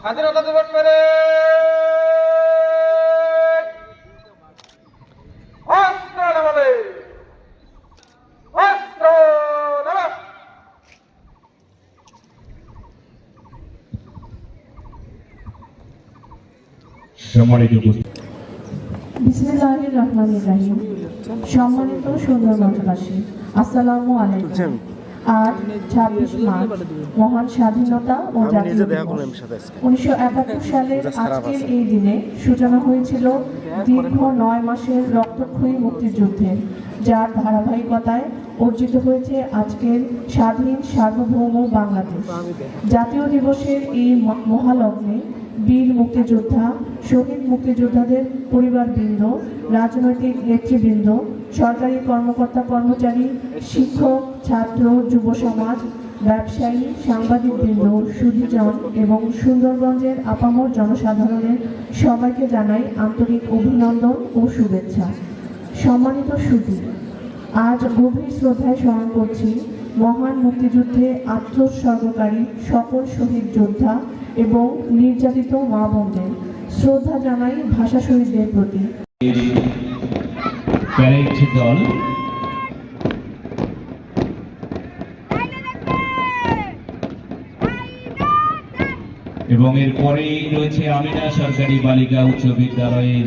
স্বাধীনতা দিবস মেরে অস্ত্র নামাবে, অস্ত্র নামা। সম্মানিত বিসমিল্লাহির রহমানির রহিম। সম্মানিত সুন্দর মঞ্চবাসী, আসসালামু আলাইকুম। আজ 26 মার্চ মহান স্বাধীনতা ও জাতীয় দিবস। 1971 সালের আজকের এই দিনে সূচনা হয়েছিল দীর্ঘ 9 মাসের রক্তক্ষয়ী মুক্তিযুদ্ধের, যার ধারাবাহিকতায় অর্জিত হয়েছে আজকের স্বাধীন সার্বভৌম বাংলাদেশ। জাতীয় দিবসের এই মহালগ্নে বীর মুক্তিযোদ্ধা, শহীদ মুক্তিযোদ্ধাদের পরিবারবৃন্দ, রাজনৈতিক নেতৃবৃন্দ, সরকারি কর্মকর্তা কর্মচারী, শিক্ষক, ছাত্র, যুব সমাজ, ব্যবসায়ী, সাংবাদিকবৃন্দ, সুধীজন এবং সুন্দরগঞ্জের আপামর জনসাধারণের সবাইকে জানাই আন্তরিক অভিনন্দন ও শুভেচ্ছা। সম্মানিত সুধী, আজ গভীর শ্রদ্ধায় স্মরণ করছি মহান মুক্তিযুদ্ধে আত্মোৎসর্গকারী সকল শহীদ যোদ্ধা এবং নির্যাতিত মা বোনদের। শ্রদ্ধা জানাই ভাষা শহীদদের প্রতি। প্যারেড দল এবং এরপরেই রয়েছে আমিনা সরকারি বালিকা উচ্চ বিদ্যালয়ের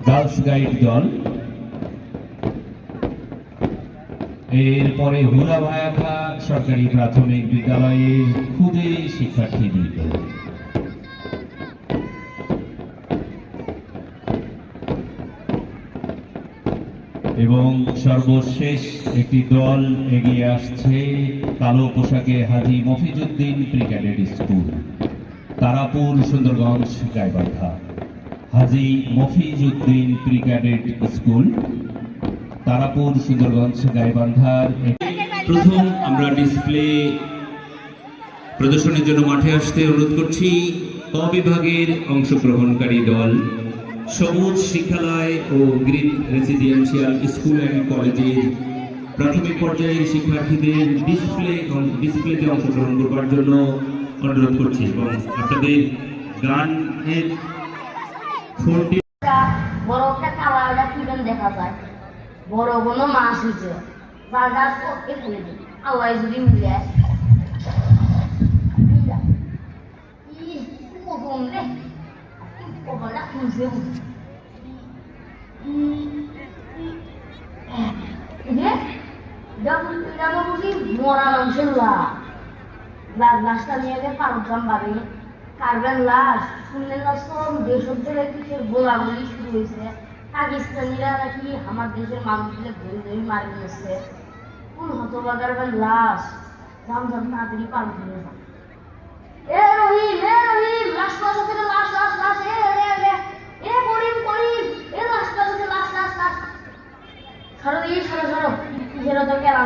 গার্লস গাইড দল, এরপরে হুলাভায়াখা সরকারি প্রাথমিক বিদ্যালয়ের ক্ষুদে শিক্ষার্থীবৃন্দ এবং সর্বশেষ একটি দল এগিয়ে আসছে কালো পোশাকে Haji Mofizuddin pre cadet school, Tarapur, Sundarganj, Gaibandha. Haji Mofizuddin pre cadet school, Tarapur, Sundarganj, গাইবান্ধার। প্রথম আমরা ডিসপ্লে প্রদর্শনের জন্য মাঠে আসতে অনুরোধ করছি ক বিভাগের অংশগ্রহণকারী দল সবুজ শিক্ষালয় ও গ্রিন রেসিডেন্সিয়াল স্কুল অ্যান্ড কলেজের প্রাথমিক পর্যায়ের শিক্ষার্থীদের ডিসপ্লেতে অংশগ্রহণ করবার জন্য অনুরোধ করছি এবং আপনাদের গানের ফোনটি বড় একটা কালারটা কিরম দেখা যায়, বড় কোনো মাছ হয়েছে বাজার করতে ফেলে দিই আল্লাহ যদি মিলে মরা মানুষের লাশটা নিয়ে গিয়ে পারগ্রাম বাড়ি কারবেন লাশ শুনলেন না সব দেশের থেকে কিসের গোলাগুলি শুরু হয়েছে, পাকিস্তানিরা নাকি আমার দেশের মানুষগুলো ধরে ধরে মারি নিচ্ছে। কোন হতবাগার লাশ দাম দাম তাড়াতাড়ি পার হয়ে যায়। এ রহিম লাশ পাশে থেকে লাশ লাশ লাশ এ করিম এ লাশ পাশে থেকে লাশ লাশ লাশ ছাড়ো এই ছাড়ো ছাড়ো কিসের তো কেন